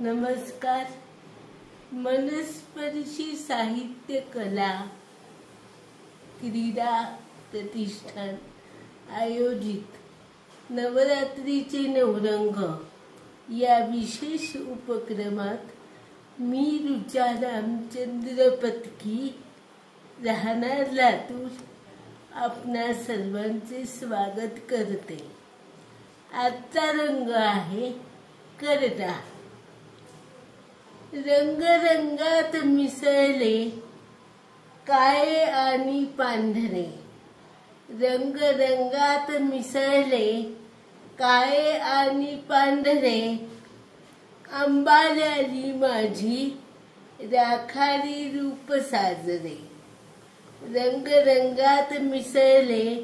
नमस्कार. मनस्पर्शी साहित्य कला क्रीडा प्रतिष्ठान आयोजित नवरात्रीचे नवरंग या विशेष उपक्रमात मी ऋचा रामचंद्र पत्की राहणार लातूर आपणा सर्वांचे स्वागत करते. आजचा रंग आहे करडा. रंगरंगात मिसळले काळे आणि पांढरे. रंगरंगात मिसळले काळे आणि पांढरे. अंबाल्याली माझी राखाडी रूप साजरे. रंगरंगात मिसळले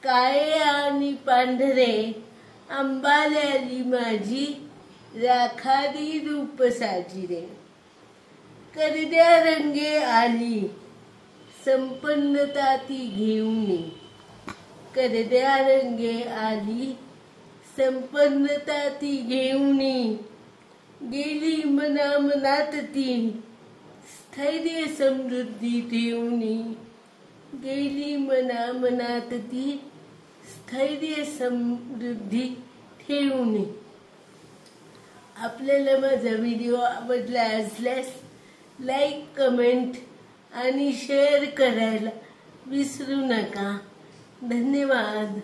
काळे आणि पांढरे. अंबाल्याली माझी राखाडी रूप साजिरे. करड्या रंगे आली संपन्नता ती घेऊन. करड्या रंगे आली संपन्नता ती घेऊन. गेली मनामनात ती स्थैर्य समृद्धी ठेवून. गेली मनामनात ती स्थैर्य समृद्धी ठेवून. आपल्याला माझा व्हिडिओ आवडला असल्यास लाईक, कमेंट आणि शेअर करायला विसरू नका. धन्यवाद.